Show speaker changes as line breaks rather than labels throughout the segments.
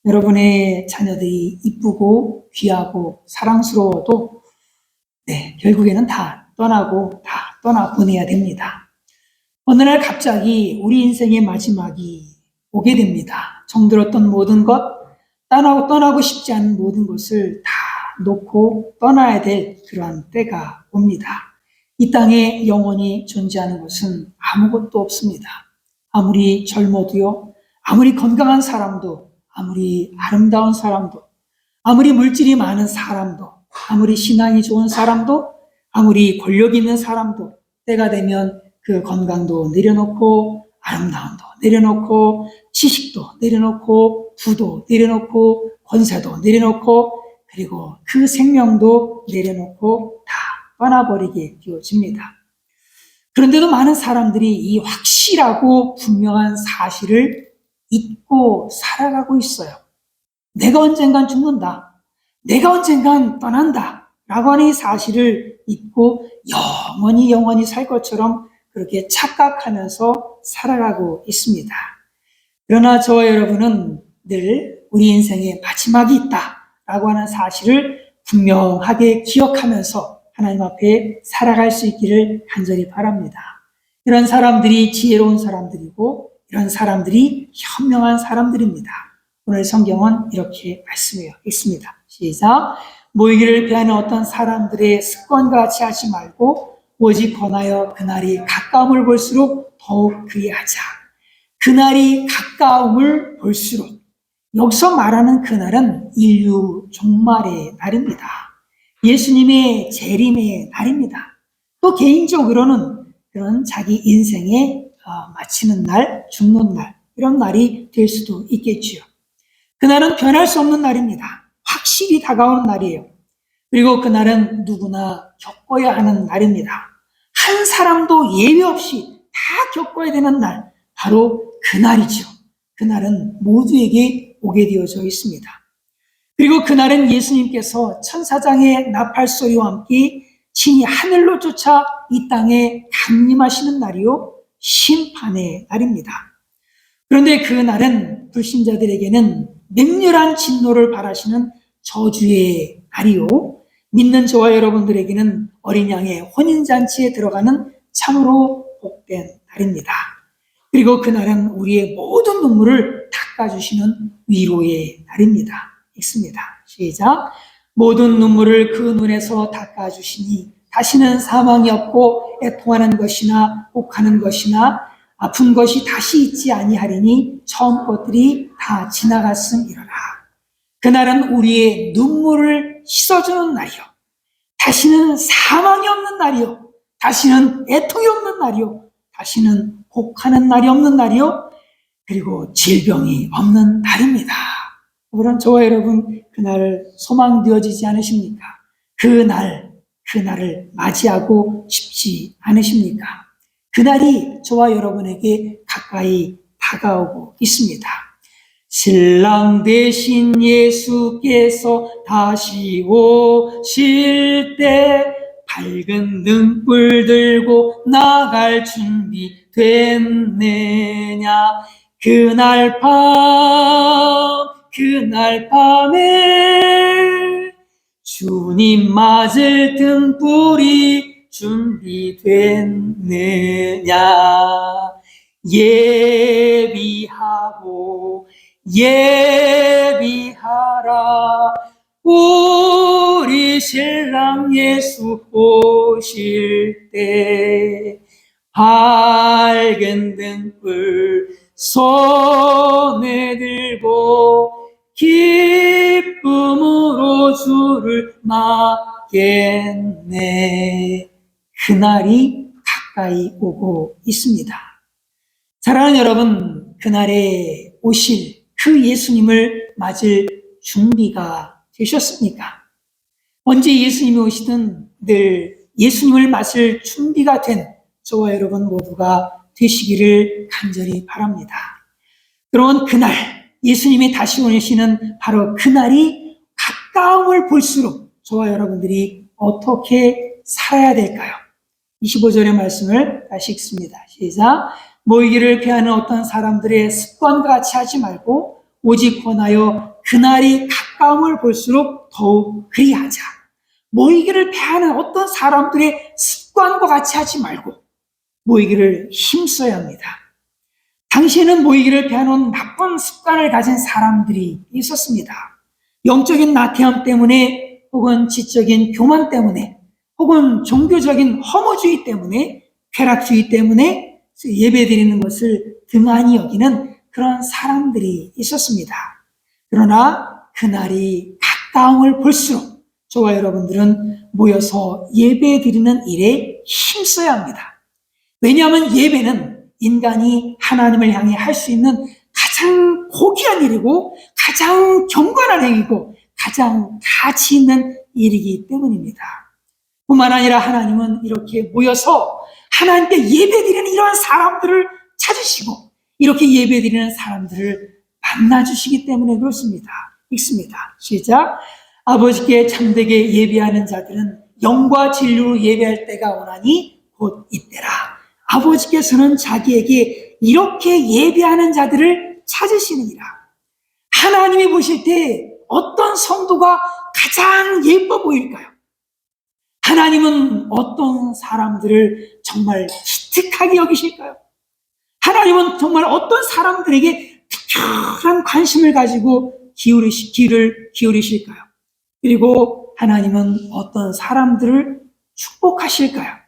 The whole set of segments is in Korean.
여러분의 자녀들이 이쁘고 귀하고 사랑스러워도 결국에는 다 떠나보내야 됩니다. 어느 날 갑자기 우리 인생의 마지막이 오게 됩니다. 정들었던 모든 것, 떠나고 싶지 않은 모든 것을 다 놓고 떠나야 될 그러한 때가 옵니다. 이 땅에 영원히 존재하는 것은 아무것도 없습니다. 아무리 젊어도요, 아무리 건강한 사람도, 아무리 아름다운 사람도, 아무리 물질이 많은 사람도, 아무리 신앙이 좋은 사람도, 아무리 권력 있는 사람도 때가 되면 그 건강도 내려놓고, 아름다움도 내려놓고, 지식도 내려놓고, 부도 내려놓고, 권세도 내려놓고, 그리고 그 생명도 내려놓고 다 떠나버리게 되어집니다. 그런데도 많은 사람들이 이 확실하고 분명한 사실을 잊고 살아가고 있어요. 내가 언젠간 죽는다. 내가 언젠간 떠난다. 라고 하는 이 사실을 잊고 영원히 살 것처럼 그렇게 착각하면서 살아가고 있습니다. 그러나 저와 여러분은 늘 우리 인생에 마지막이 있다라고 하는 사실을 분명하게 기억하면서 하나님 앞에 살아갈 수 있기를 간절히 바랍니다. 이런 사람들이 지혜로운 사람들이고 이런 사람들이 현명한 사람들입니다. 오늘 성경은 이렇게 말씀해요. 읽습니다. 시작. 모이기를 피하는 어떤 사람들의 습관과 같이 하지 말고 오직 권하여 그날이 가까움을 볼수록 더욱 그리하자. 그날이 가까움을 볼수록, 여기서 말하는 그날은 인류 종말의 날입니다. 예수님의 재림의 날입니다. 또 개인적으로는 그런 자기 인생에 마치는 날, 죽는 날, 이런 날이 될 수도 있겠지요. 그날은 변할 수 없는 날입니다. 확실히 다가오는 날이에요. 그리고 그날은 누구나 겪어야 하는 날입니다. 한 사람도 예외 없이 다 겪어야 되는 날, 바로 그날이죠. 그날은 모두에게 오게 되어져 있습니다. 그리고 그날은 예수님께서 천사장의 나팔소리와 함께 친히 하늘로 쫓아 이 땅에 강림하시는 날이요, 심판의 날입니다. 그런데 그 날은 불신자들에게는 맹렬한 진노를 바라시는 저주의 날이요, 믿는 저와 여러분들에게는 어린 양의 혼인잔치에 들어가는 참으로 복된 날입니다. 그리고 그날은 우리의 모든 눈물을 닦아주시는 위로의 날입니다. 읽습니다. 시작. 모든 눈물을 그 눈에서 닦아주시니 다시는 사망이 없고 애통하는 것이나 옥하는 것이나 아픈 것이 다시 있지 아니하리니 처음 것들이 다 지나갔음이로라. 그날은 우리의 눈물을 씻어주는 날이요, 다시는 사망이 없는 날이요, 다시는 애통이 없는 날이요, 다시는 혹하는 날이 없는 날이요, 그리고 질병이 없는 날입니다. 물론 저와 여러분 그날을 소망되어지지 않으십니까? 그날을 맞이하고 싶지 않으십니까? 그날이 저와 여러분에게 가까이 다가오고 있습니다. 신랑 되신 예수께서 다시 오실 때 밝은 등불 들고 나갈 준비 됐느냐. 그날 밤에 주님 맞을 등불이 준비됐느냐. 예비하라. 우리 신랑 예수 오실 때 밝은 등불 손에 들고 기쁨으로 주를 맞겠네. 그날이 가까이 오고 있습니다. 사랑하는 여러분, 그날에 오실 그 예수님을 맞을 준비가 되셨습니까? 언제 예수님이 오시든 늘 예수님을 맞을 준비가 된 저와 여러분 모두가 되시기를 간절히 바랍니다. 그런 그날, 예수님이 다시 오시는 바로 그날이 가까움을 볼수록 저와 여러분들이 어떻게 살아야 될까요? 25절의 말씀을 다시 읽습니다. 시작. 모이기를 피하는 어떤 사람들의 습관과 같이 하지 말고 오직 권하여 그날이 가까움을 볼수록 더욱 그리하자. 모이기를 패하는 어떤 사람들의 습관과 같이 하지 말고 모이기를 힘써야 합니다. 당시에는 모이기를 패하는 나쁜 습관을 가진 사람들이 있었습니다. 영적인 나태함 때문에 혹은 지적인 교만 때문에 혹은 종교적인 허무주의 때문에 쾌락주의 때문에 예배드리는 것을 등한히 여기는 그런 사람들이 있었습니다. 그러나 그날이 가까움을 볼수록 저와 여러분들은 모여서 예배드리는 일에 힘써야 합니다. 왜냐하면 예배는 인간이 하나님을 향해 할 수 있는 가장 고귀한 일이고 가장 경건한 행위고 가장 가치 있는 일이기 때문입니다. 뿐만 아니라 하나님은 이렇게 모여서 하나님께 예배드리는 이러한 사람들을 찾으시고 이렇게 예배드리는 사람들을 만나주시기 때문에 그렇습니다. 읽습니다. 시작. 아버지께 참되게 예배하는 자들은 영과 진리로 예배할 때가 오나니 곧 이때라. 아버지께서는 자기에게 이렇게 예배하는 자들을 찾으시느니라. 하나님이 보실 때 어떤 성도가 가장 예뻐 보일까요? 하나님은 어떤 사람들을 정말 기특하게 여기실까요? 하나님은 정말 어떤 사람들에게 특별한 관심을 가지고 귀를 기울이실까요? 그리고 하나님은 어떤 사람들을 축복하실까요?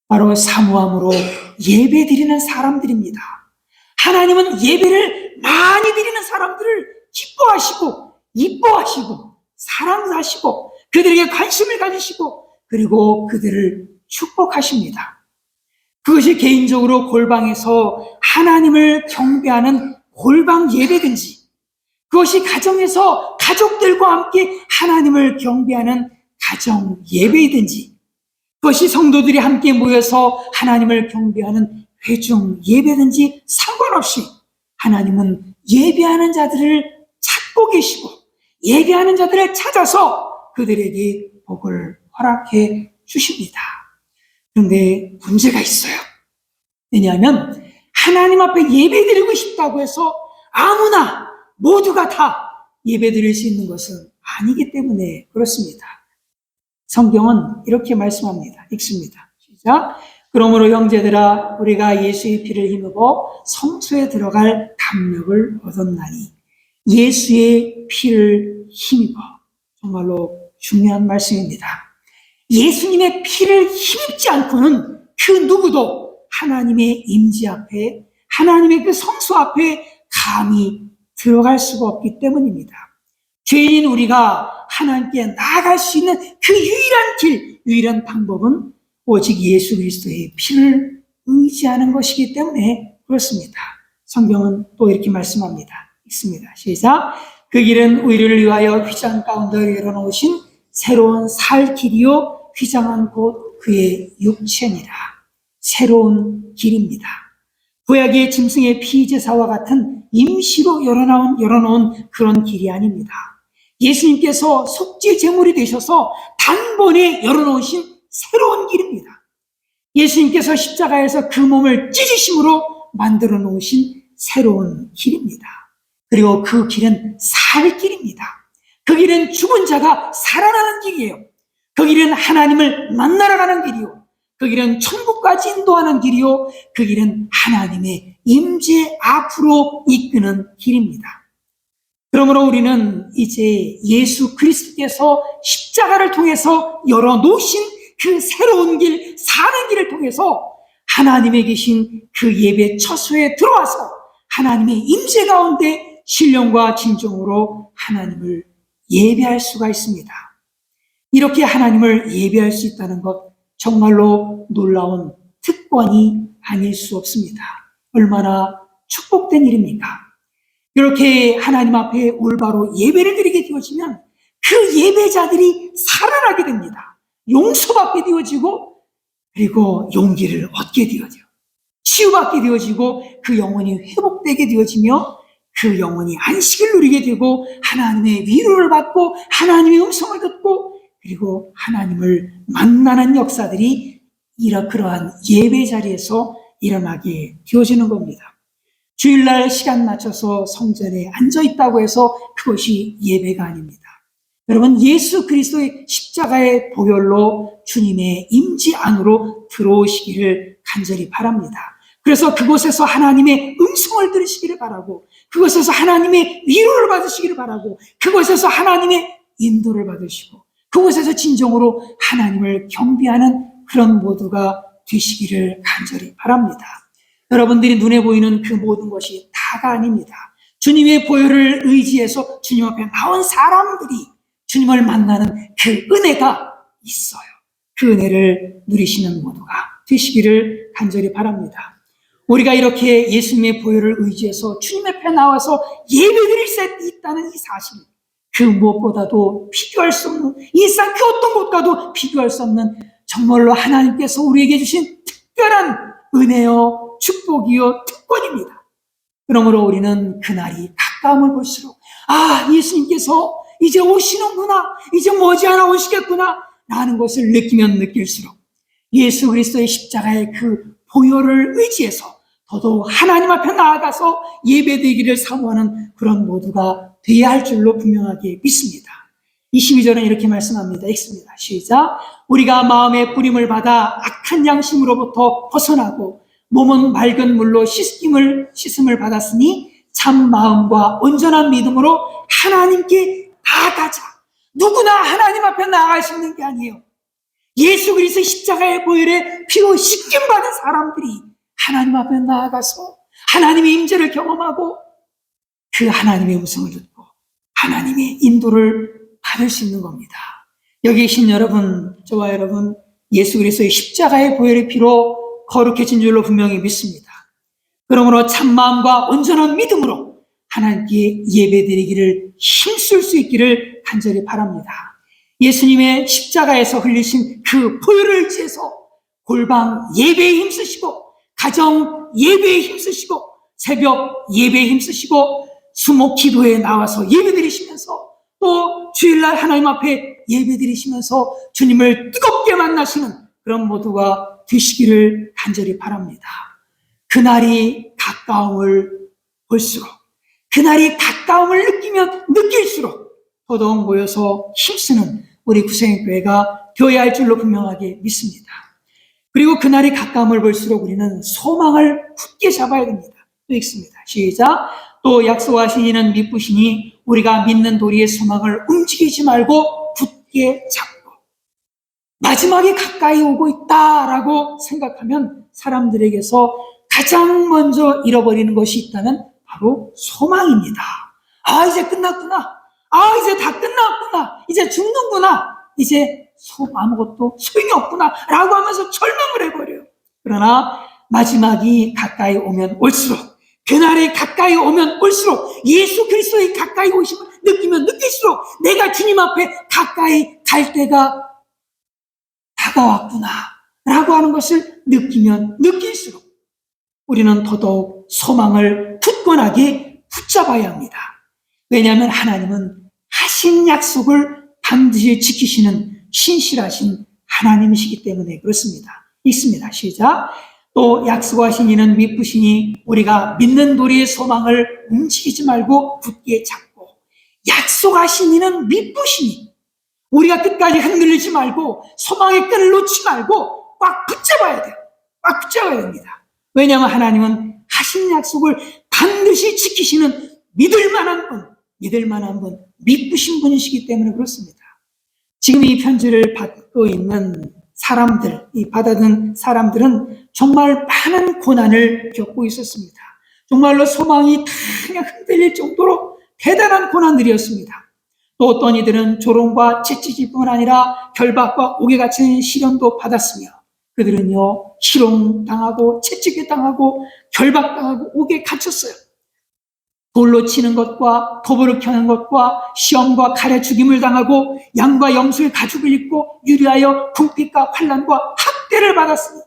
바로 사모함으로 예배드리는 사람들입니다. 하나님은 예배를 많이 드리는 사람들을 기뻐하시고 이뻐하시고 사랑하시고 그들에게 관심을 가지시고 그리고 그들을 축복하십니다. 그것이 개인적으로 골방에서 하나님을 경배하는 골방 예배든지 그것이 가정에서 가족들과 함께 하나님을 경배하는 가정 예배이든지 그것이 성도들이 함께 모여서 하나님을 경배하는 회중 예배든지 상관없이 하나님은 예배하는 자들을 찾고 계시고 예배하는 자들을 찾아서 그들에게 복을 허락해 주십니다. 그런데 문제가 있어요. 왜냐하면 하나님 앞에 예배드리고 싶다고 해서 아무나 모두가 다 예배드릴 수 있는 것은 아니기 때문에 그렇습니다. 성경은 이렇게 말씀합니다. 읽습니다. 시작. 그러므로 형제들아 우리가 예수의 피를 힘입어 성소에 들어갈 담력을 얻었나니 예수의 피를 힘입어. 정말로 중요한 말씀입니다. 예수님의 피를 힘입지 않고는 그 누구도 하나님의 임재 앞에 하나님의 그 성소 앞에 감히 들어갈 수가 없기 때문입니다. 죄인 우리가 하나님께 나아갈 수 있는 그 유일한 길, 유일한 방법은 오직 예수 그리스도의 피를 의지하는 것이기 때문에 그렇습니다. 성경은 또 이렇게 말씀합니다. 읽습니다. 시작. 그 길은 우리를 위하여 휘장 가운데 열어놓으신 새로운 살 길이요 휘장한 곳 그의 육체니라. 새로운 길입니다. 구약의 짐승의 피제사와 같은 임시로 열어놓은 그런 길이 아닙니다. 예수님께서 속죄 제물이 되셔서 단번에 열어놓으신 새로운 길입니다. 예수님께서 십자가에서 그 몸을 찢으심으로 만들어 놓으신 새로운 길입니다. 그리고 그 길은 살 길입니다. 그 길은 죽은 자가 살아나는 길이에요. 그 길은 하나님을 만나러 가는 길이요. 그 길은 천국까지 인도하는 길이요. 그 길은 하나님의 임재 앞으로 이끄는 길입니다. 그러므로 우리는 이제 예수 그리스도께서 십자가를 통해서 열어놓으신 그 새로운 길, 사는 길을 통해서 하나님에 계신 그 예배 처소에 들어와서 하나님의 임재 가운데 신령과 진정으로 하나님을 예배할 수가 있습니다. 이렇게 하나님을 예배할 수 있다는 것 정말로 놀라운 특권이 아닐 수 없습니다. 얼마나 축복된 일입니까? 이렇게 하나님 앞에 올바로 예배를 드리게 되어지면 그 예배자들이 살아나게 됩니다. 용서받게 되어지고 그리고 용기를 얻게 되어져요. 치유받게 되어지고 그 영혼이 회복되게 되어지며 그 영혼이 안식을 누리게 되고 하나님의 위로를 받고 하나님의 음성을 듣고 그리고 하나님을 만나는 역사들이 그러한 예배 자리에서 일어나게 되어지는 겁니다. 주일날 시간 맞춰서 성전에 앉아 있다고 해서 그것이 예배가 아닙니다. 여러분, 예수 그리스도의 십자가의 보혈로 주님의 임재 안으로 들어오시기를 간절히 바랍니다. 그래서 그곳에서 하나님의 음성을 들으시기를 바라고, 그곳에서 하나님의 위로를 받으시기를 바라고, 그곳에서 하나님의 인도를 받으시고, 그곳에서 진정으로 하나님을 경배하는 그런 모두가 되시기를 간절히 바랍니다. 여러분들이 눈에 보이는 그 모든 것이 다가 아닙니다. 주님의 보혈을 의지해서 주님 앞에 나온 사람들이 주님을 만나는 그 은혜가 있어요. 그 은혜를 누리시는 모두가 되시기를 간절히 바랍니다. 우리가 이렇게 예수님의 보혈을 의지해서 주님 앞에 나와서 예배드릴 수 있다는 이 사실, 그 무엇보다도 비교할 수 없는, 이 세상 그 어떤 것과도 비교할 수 없는 정말로 하나님께서 우리에게 주신 특별한 은혜요, 축복이요, 특권입니다. 그러므로 우리는 그날이 가까움을 볼수록 예수님께서 이제 오시는구나, 이제 머지않아 오시겠구나 라는 것을 느끼면 느낄수록 예수 그리스도의 십자가의 그 보혈을 의지해서 더더욱 하나님 앞에 나아가서 예배드리기를 사모하는 그런 모두가 되어야 할 줄로 분명하게 믿습니다. 22절은 이렇게 말씀합니다. 읽습니다. 시작. 우리가 마음의 뿌림을 받아 악한 양심으로부터 벗어나고 몸은 맑은 물로 씻음을 받았으니 참 마음과 온전한 믿음으로 하나님께 나아가자. 누구나 하나님 앞에 나아갈 수 있는 게 아니에요. 예수 그리스도의 십자가의 보혈에 피로 씻김 받은 사람들이 하나님 앞에 나아가서 하나님의 임재를 경험하고 그 하나님의 음성을 듣고 하나님의 인도를 받을 수 있는 겁니다. 여기 계신 여러분, 저와 여러분, 예수 그리스도의 십자가의 보혈의 피로 거룩해진 줄로 분명히 믿습니다. 그러므로 참마음과 온전한 믿음으로 하나님께 예배드리기를 힘쓸 수 있기를 간절히 바랍니다. 예수님의 십자가에서 흘리신 그 보혈을 의지해서 골방 예배에 힘쓰시고, 가정 예배에 힘쓰시고, 새벽 예배에 힘쓰시고, 수목 기도에 나와서 예배드리시면서 또 주일날 하나님 앞에 예배드리시면서 주님을 뜨겁게 만나시는 그런 모두가 되시기를 간절히 바랍니다. 그날이 가까움을 볼수록, 그날이 가까움을 느끼면 느낄수록 더더욱 모여서 힘쓰는 우리 구세인교회가 되어야 할 줄로 분명하게 믿습니다. 그리고 그날이 가까움을 볼수록 우리는 소망을 굳게 잡아야 됩니다. 또 읽습니다. 시작. 또 약속하신 이는 믿으시니 우리가 믿는 도리의 소망을 움직이지 말고 굳게 잡고, 마지막에 가까이 오고 있다라고 생각하면 사람들에게서 가장 먼저 잃어버리는 것이 있다면 바로 소망입니다. 이제 끝났구나. 이제 다 끝났구나. 이제 죽는구나. 이제 아무것도 소용이 없구나 라고 하면서 절망을 해버려요. 그러나 마지막이 가까이 오면 올수록, 그날이 가까이 오면 올수록, 예수 그리스도의 가까이 오심을 느끼면 느낄수록 내가 주님 앞에 가까이 갈 때가 다가왔구나 라고 하는 것을 느끼면 느낄수록 우리는 더더욱 소망을 굳건하게 붙잡아야 합니다. 왜냐하면 하나님은 하신 약속을 반드시 지키시는 신실하신 하나님이시기 때문에 그렇습니다. 읽습니다. 시작. 또 약속하신 이는 믿으시니 우리가 믿는 도리의 소망을 움직이지 말고 굳게 잡고, 약속하신 이는 믿으시니 우리가 끝까지 흔들리지 말고 소망의 끈을 놓지 말고 꽉 붙잡아야 돼요. 꽉 붙잡아야 됩니다. 왜냐하면 하나님은 하신 약속을 반드시 지키시는 믿을 만한 분, 믿으신 분이시기 때문에 그렇습니다. 지금 이 편지를 받고 있는 사람들, 이 받아든 사람들은 정말 많은 고난을 겪고 있었습니다. 정말로 소망이 다 그냥 흔들릴 정도로 대단한 고난들이었습니다. 또 어떤 이들은 조롱과 채찍뿐 아니라 결박과 옥에 갇히는 시련도 받았으며, 그들은요 희롱당하고 채찍에 당하고 결박당하고 옥에 갇혔어요. 돌로 치는 것과 도보를 켜는 것과 시험과 칼에 죽임을 당하고 양과 염소의 가죽을 입고 유리하여 궁핍과 환난과 학대를 받았으니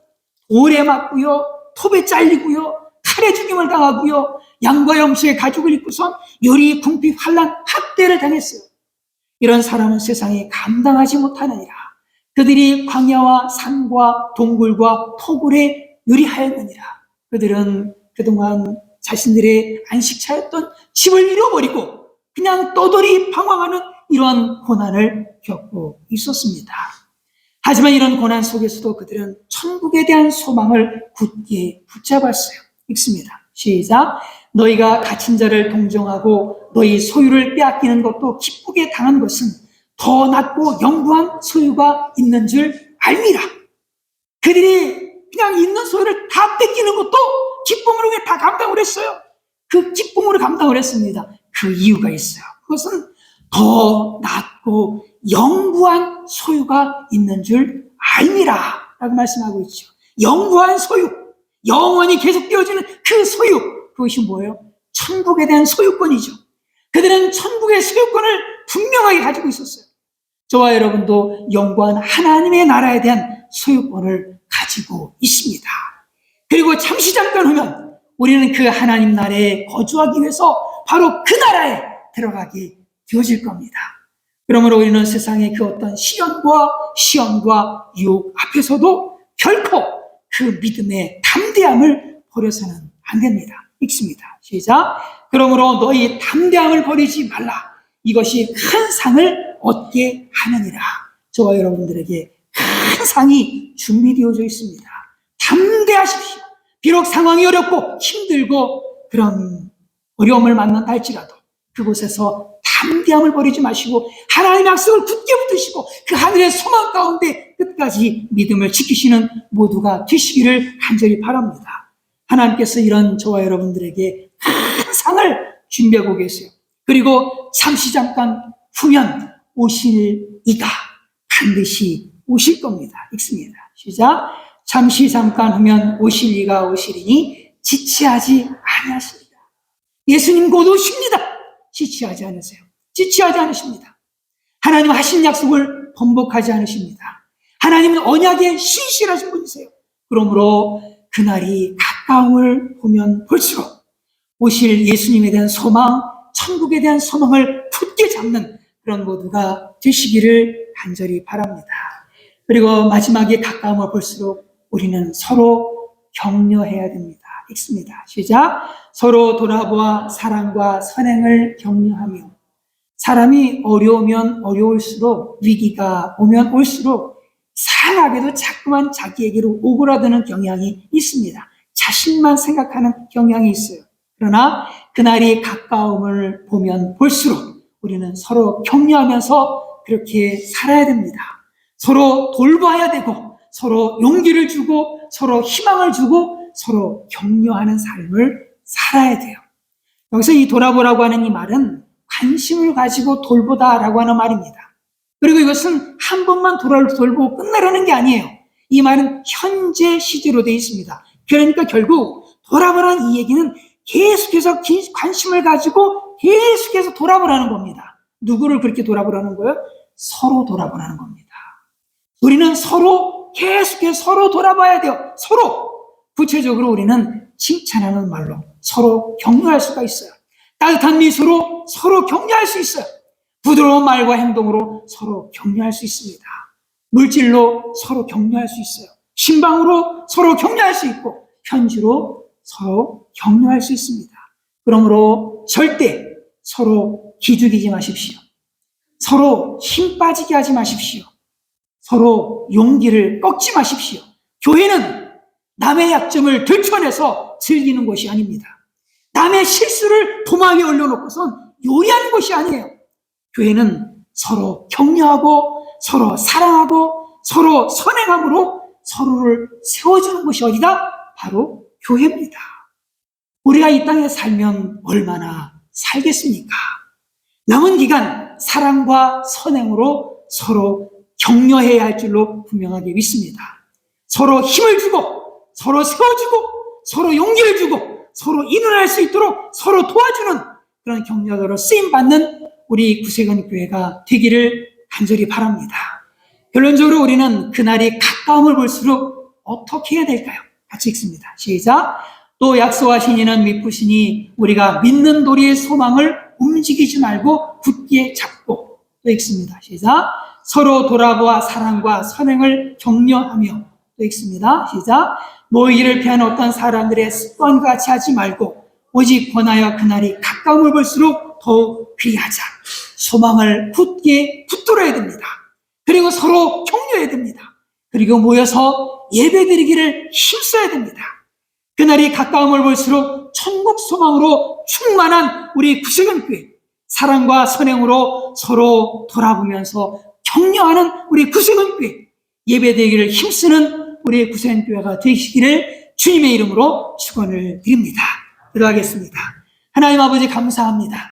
돌에 맞고요, 톱에 잘리고요, 칼에 죽임을 당하고요, 양과 염소의 가죽을 입고선 유리, 궁핍, 환난, 학대를 당했어요. 이런 사람은 세상에 감당하지 못하느니라. 그들이 광야와 산과 동굴과 토굴에 유리하였느니라. 그들은 그동안 자신들의 안식처였던 집을 잃어버리고 그냥 떠돌이 방황하는 이러한 고난을 겪고 있었습니다. 하지만 이런 고난 속에서도 그들은 천국에 대한 소망을 굳게 붙잡았어요. 읽습니다. 시작. 너희가 갇힌 자를 동정하고 너희 소유를 빼앗기는 것도 기쁘게 당한 것은 더 낫고 영구한 소유가 있는 줄 알미라. 그들이 그냥 있는 소유를 다 뺏기는 것도 기쁨으로 다 감당을 했어요. 그 기쁨으로 감당을 했습니다. 그 이유가 있어요. 그것은 더 낫고 영구한 소유가 있는 줄 알미라 라고 말씀하고 있죠. 영구한 소유, 영원히 계속되어지는 그 소유, 그것이 뭐예요? 천국에 대한 소유권이죠. 그들은 천국의 소유권을 분명하게 가지고 있었어요. 저와 여러분도 영원한 하나님의 나라에 대한 소유권을 가지고 있습니다. 그리고 잠시 잠깐 후면 우리는 그 하나님 나라에 거주하기 위해서 바로 그 나라에 들어가게 되어질 겁니다. 그러므로 우리는 세상의 그 어떤 시련과 유혹 앞에서도 결코 그 믿음의 담대함을 버려서는 안 됩니다. 읽습니다. 시작. 그러므로 너희 담대함을 버리지 말라. 이것이 큰 상을 얻게 하느니라. 저와 여러분들에게 큰 상이 준비되어져 있습니다. 담대하십시오. 비록 상황이 어렵고 힘들고 그런 어려움을 만난다 할지라도 그곳에서 담대함을 버리지 마시고 하나님의 약속을 굳게 붙드시고 그 하늘의 소망 가운데 끝까지 믿음을 지키시는 모두가 되시기를 간절히 바랍니다. 하나님께서 이런 저와 여러분들에게 큰 상을 준비하고 계세요. 그리고 잠시 잠깐 후면 오실 이가 반드시 오실 겁니다. 읽습니다. 시작. 잠시 잠깐 후면 오실 이가 오시리니 지체하지 아니하시리라. 예수님 곧 오십니다. 지체하지 않으세요. 지체하지 않으십니다. 하나님 하신 약속을 번복하지 않으십니다. 하나님은 언약에 신실하신 분이세요. 그러므로 그날이 가까움을 보면 볼수록 오실 예수님에 대한 소망, 천국에 대한 소망을 굳게 잡는 그런 모두가 되시기를 간절히 바랍니다. 그리고 마지막에 가까움을 볼수록 우리는 서로 격려해야 됩니다. 읽습니다. 시작. 서로 돌아보아 사랑과 선행을 격려하며 사람이 어려우면 어려울수록 위기가 오면 올수록 이상하게도 자꾸만 자기에게로 오그라드는 경향이 있습니다. 자신만 생각하는 경향이 있어요. 그러나 그날이 가까움을 보면 볼수록 우리는 서로 격려하면서 그렇게 살아야 됩니다. 서로 돌봐야 되고 서로 용기를 주고 서로 희망을 주고 서로 격려하는 삶을 살아야 돼요. 여기서 이 돌아보라고 하는 이 말은 관심을 가지고 돌보다라고 하는 말입니다. 그리고 이것은 한 번만 돌보고 끝나라는 게 아니에요. 이 말은 현재 시제로 되어 있습니다. 그러니까 결국 돌아보라는 이 얘기는 계속해서 관심을 가지고 계속해서 돌아보라는 겁니다. 누구를 그렇게 돌아보라는 거예요? 서로 돌아보라는 겁니다. 우리는 서로 계속해서 서로 돌아봐야 돼요. 서로. 구체적으로 우리는 칭찬하는 말로 서로 격려할 수가 있어요. 따뜻한 미소로 서로 격려할 수 있어요. 부드러운 말과 행동으로 서로 격려할 수 있습니다. 물질로 서로 격려할 수 있어요. 신방으로 서로 격려할 수 있고 현지로 서로 격려할 수 있습니다. 그러므로 절대 서로 기죽이지 마십시오. 서로 힘 빠지게 하지 마십시오. 서로 용기를 꺾지 마십시오. 교회는 남의 약점을 들춰내서 즐기는 곳이 아닙니다. 남의 실수를 도마 위에 올려놓고선 요리하는 곳이 아니에요. 교회는 서로 격려하고 서로 사랑하고 서로 선행함으로 서로를 세워주는 곳이 어디다? 바로 교회입니다. 우리가 이 땅에 살면 얼마나 살겠습니까? 남은 기간 사랑과 선행으로 서로 격려해야 할 줄로 분명하게 믿습니다. 서로 힘을 주고 서로 세워주고 서로 용기를 주고 서로 일어날 수 있도록 서로 도와주는 그런 격려자로 쓰임받는 우리 구세군 교회가 되기를 간절히 바랍니다. 결론적으로 우리는 그날이 가까움을 볼수록 어떻게 해야 될까요? 같이 읽습니다. 시작. 또 약속하신 이는 믿으시니 우리가 믿는 도리의 소망을 움직이지 말고 굳게 잡고 또 읽습니다. 시작. 서로 돌아보아 사랑과 선행을 격려하며 또 읽습니다. 시작. 모이기를 피하는 어떤 사람들의 습관같이 하지 말고 오직 권하여 그날이 가까움을 볼수록 더욱 귀하자. 소망을 굳게 붙들어야 됩니다. 그리고 서로 격려해야 됩니다. 그리고 모여서 예배드리기를 힘써야 됩니다. 그날이 가까움을 볼수록 천국 소망으로 충만한 우리 구세군교회, 사랑과 선행으로 서로 돌아보면서 격려하는 우리 구세군교회, 예배드리기를 힘쓰는 우리 구세군교회가 되시기를 주님의 이름으로 축원을 드립니다. 기도하겠습니다. 하나님 아버지 감사합니다.